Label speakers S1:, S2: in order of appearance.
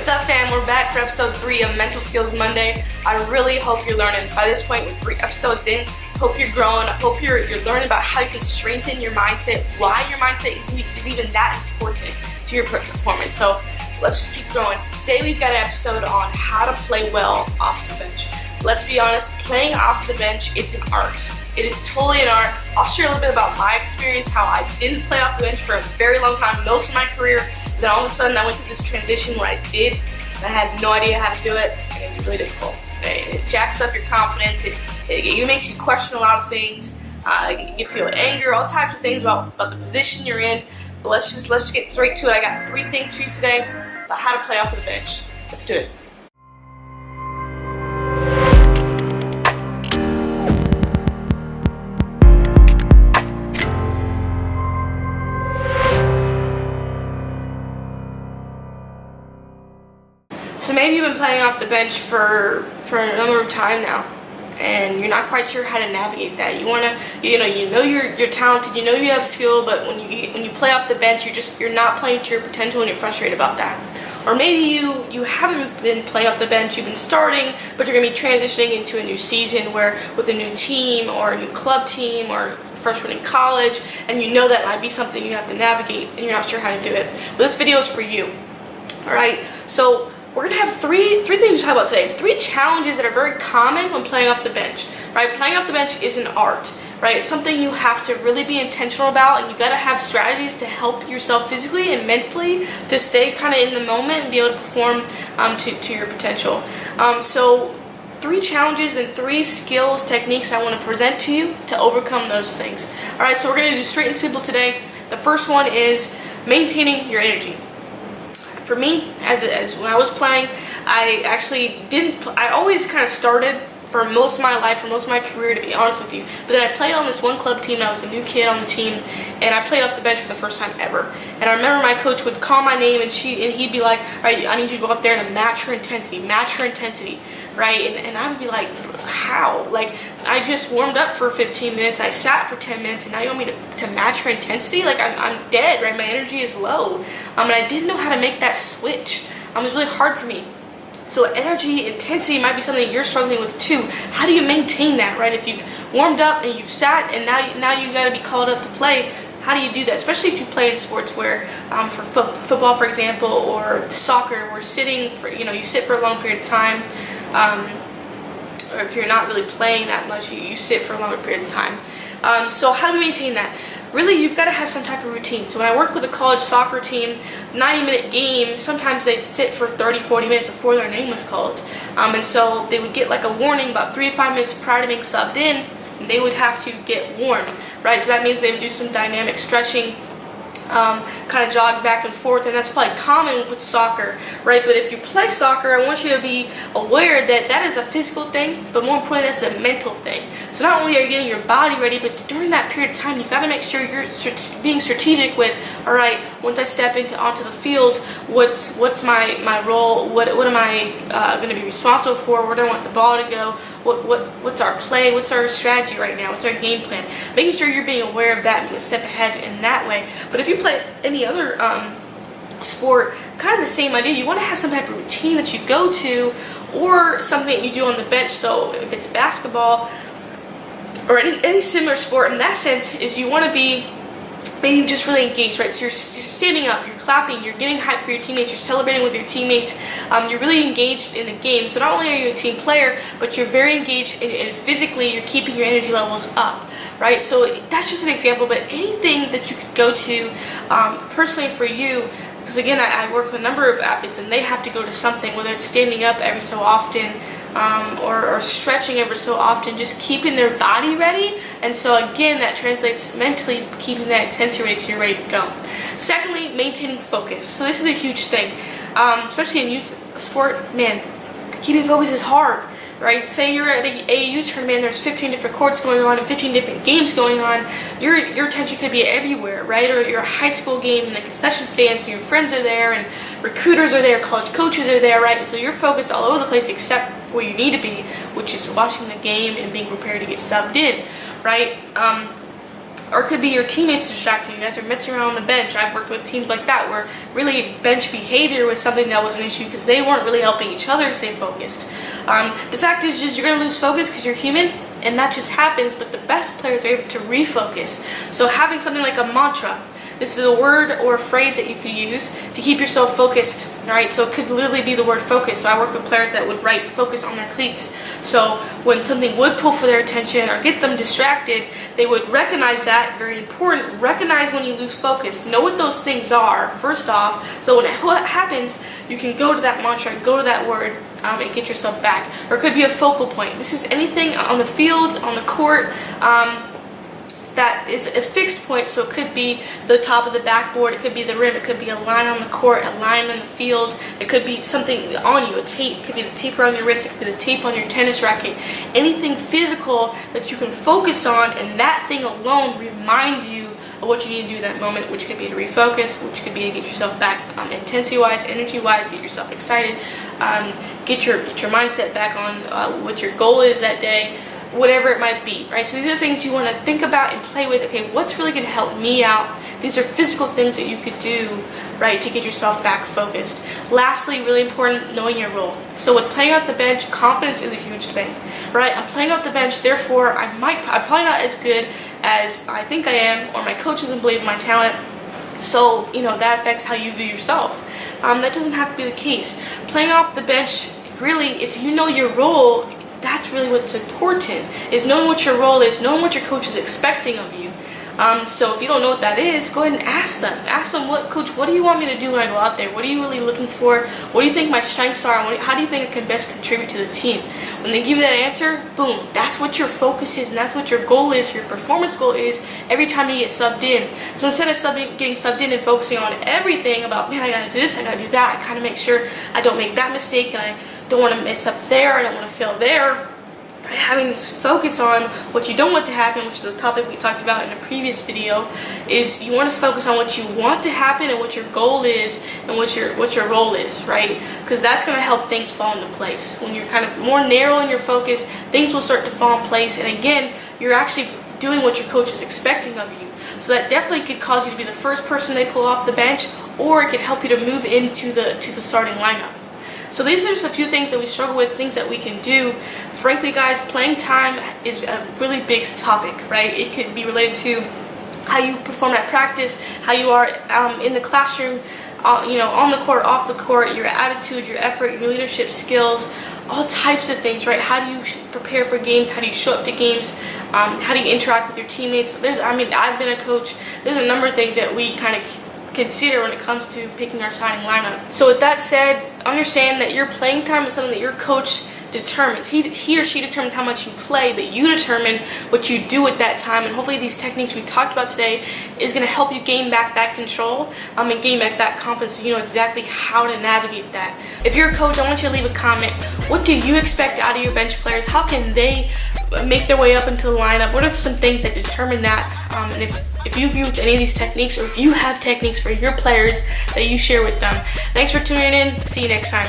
S1: What's up, fam? We're back for episode 3 of Mental Skills Monday. I really hope you're learning. By this point, we're 3 episodes in. Hope you're growing. I hope you're learning about how you can strengthen your mindset, why your mindset is even that important to your performance. So let's just keep going. Today we've got an episode on how to play well off the bench. Let's be honest, playing off the bench, it's an art. It is totally an art. I'll share a little bit about my experience, how I didn't play off the bench for a very long time, most of my career. But then all of a sudden I went through this transition where I did, and I had no idea how to do it, and it was really difficult. It jacks up your confidence. It makes you question a lot of things. You feel anger, all types of things about the position you're in. But let's just get straight to it. I got 3 things for you today about how to play off the bench. Let's do it. So maybe you've been playing off the bench for a number of time now, and you're not quite sure how to navigate that. You know you're talented, you know you have skill, but when you play off the bench, you're not playing to your potential, and you're frustrated about that. Or maybe you haven't been playing off the bench, you've been starting, but you're going to be transitioning into a new season where with a new team or a new club team or freshman in college, and you know that might be something you have to navigate, and you're not sure how to do it. But this video is for you. All right, so we're going to have three things to talk about today. 3 challenges that are very common when playing off the bench, right? Playing off the bench is an art, right? It's something you have to really be intentional about, and you got to have strategies to help yourself physically and mentally to stay kind of in the moment and be able to perform to your potential. So 3 challenges and 3 skills, techniques I want to present to you to overcome those things. All right, so we're going to do straight and simple today. The first one is maintaining your energy. For me, as when I was playing, I always kind of started for most of my life, for most of my career, to be honest with you. But then I played on this one club team, and I was a new kid on the team, and I played off the bench for the first time ever. And I remember my coach would call my name, and he'd be like, all right, I need you to go up there and match her intensity, right? And I would be like, how? Like, I just warmed up for 15 minutes, I sat for 10 minutes, and now you want me to match her intensity? Like, I'm dead, right? My energy is low. And I didn't know how to make that switch. It was really hard for me. So energy, intensity might be something you're struggling with too. How do you maintain that, right? If you've warmed up and you've sat and now you got to be called up to play, how do you do that? Especially if you play in sports where, for football, for example, or soccer, where sitting for, you sit for a long period of time, or if you're not really playing that much, you sit for a longer period of time. So how do we maintain that? Really, you've got to have some type of routine. So when I worked with a college soccer team, 90-minute game, sometimes they'd sit for 30, 40 minutes before their name was called. And so they would get like a warning about 3 to 5 minutes prior to being subbed in, and they would have to get warm, right? So that means they would do some dynamic stretching, kind of jog back and forth, and that's probably common with soccer, right? But if you play soccer, I want you to be aware that that is a physical thing, but more importantly, that's a mental thing. So not only are you getting your body ready, but during that period of time, you've got to make sure you're being strategic with, all right, once I step onto the field, what's my role? What am I going to be responsible for? Where do I want the ball to go? What's our play? What's our strategy right now? What's our game plan? Making sure you're being aware of that and you can step ahead in that way. But if you play any other sport, kind of the same idea. You want to have some type of routine that you go to, or something that you do on the bench. So if it's basketball or any similar sport in that sense, is you want to be maybe just really engaged, right? So you're standing up, you're clapping, you're getting hyped for your teammates, you're celebrating with your teammates, you're really engaged in the game. So not only are you a team player, but you're very engaged and physically you're keeping your energy levels up, right? So that's just an example, but anything that you could go to personally for you, because again, I work with a number of athletes and they have to go to something, whether it's standing up every so often, or stretching ever so often, just keeping their body ready. And so again, that translates mentally, keeping that intensity ready so you're ready to go. Secondly, maintaining focus. So this is a huge thing, especially in youth sport. Man, keeping focus is hard, right? Say you're at an AAU tournament, there's 15 different courts going on and 15 different games going on. Your attention could be everywhere, right? Or you're a high school game and the concession stands and your friends are there and recruiters are there, college coaches are there, right? And so you're focused all over the place except where you need to be, which is watching the game and being prepared to get subbed in, right? Or it could be your teammates distracting you. You guys are messing around on the bench. I've worked with teams like that where really bench behavior was something that was an issue because they weren't really helping each other stay focused. The fact is just you're going to lose focus because you're human, and that just happens, but the best players are able to refocus. So having something like a mantra, this is a word or a phrase that you could use to keep yourself focused, right? So it could literally be the word focus. So I work with players that would write focus on their cleats. So when something would pull for their attention or get them distracted, they would recognize that, very important, recognize when you lose focus. Know what those things are, first off, so when it happens, you can go to that mantra, go to that word, and get yourself back. Or it could be a focal point. This is anything on the field, on the court, that is a fixed point, so it could be the top of the backboard, it could be the rim, it could be a line on the court, a line on the field, it could be something on you, a tape, it could be the tape around your wrist, it could be the tape on your tennis racket, anything physical that you can focus on, and that thing alone reminds you of what you need to do in that moment, which could be to refocus, which could be to get yourself back intensity-wise, energy-wise, get yourself excited, get your mindset back on what your goal is that day, whatever it might be, right? So these are things you want to think about and play with. Okay, what's really going to help me out? These are physical things that you could do, right, to get yourself back focused. Lastly, really important, knowing your role. So with playing off the bench, confidence is a huge thing, right? I'm playing off the bench, therefore I'm probably not as good as I think I am, or my coach doesn't believe in my talent. So, that affects how you view yourself. That doesn't have to be the case. Playing off the bench, really, if you know your role, that's really what's important, is knowing what your role is, knowing what your coach is expecting of you. So if you don't know what that is, go ahead and ask them. Ask them, Coach, what do you want me to do when I go out there? What are you really looking for? What do you think my strengths are? And how do you think I can best contribute to the team? When they give you that answer, boom, that's what your focus is, and that's what your goal is, your performance goal is every time you get subbed in. So instead of getting subbed in and focusing on everything about, man, I gotta do this, I gotta do that, I kind of make sure I don't make that mistake, and I don't want to mess up there, I don't want to fail there. Having this focus on what you don't want to happen, which is a topic we talked about in a previous video, is you want to focus on what you want to happen and what your goal is and what your role is, right? Because that's going to help things fall into place. When you're kind of more narrow in your focus, things will start to fall in place, and again, you're actually doing what your coach is expecting of you. So that definitely could cause you to be the first person they pull off the bench, or it could help you to move into the starting lineup. So these are just a few things that we struggle with, things that we can do. Frankly, guys, playing time is a really big topic, right? It could be related to how you perform at practice, how you are in the classroom, on the court, off the court, your attitude, your effort, your leadership skills, all types of things, right? How do you prepare for games? How do you show up to games? How do you interact with your teammates? I've been a coach. There's a number of things that we kind of consider when it comes to picking our starting lineup. So with that said, understand that your playing time is something that your coach determines. He or she determines how much you play, but you determine what you do at that time, and hopefully these techniques we talked about today is going to help you gain back that control and gain back that confidence, so you know exactly how to navigate that. If you're a coach, I want you to leave a comment. What do you expect out of your bench players? How can they make their way up into the lineup? What are some things that determine that? And if you agree with any of these techniques, or if you have techniques for your players that you share with them. Thanks for tuning in. See you next time.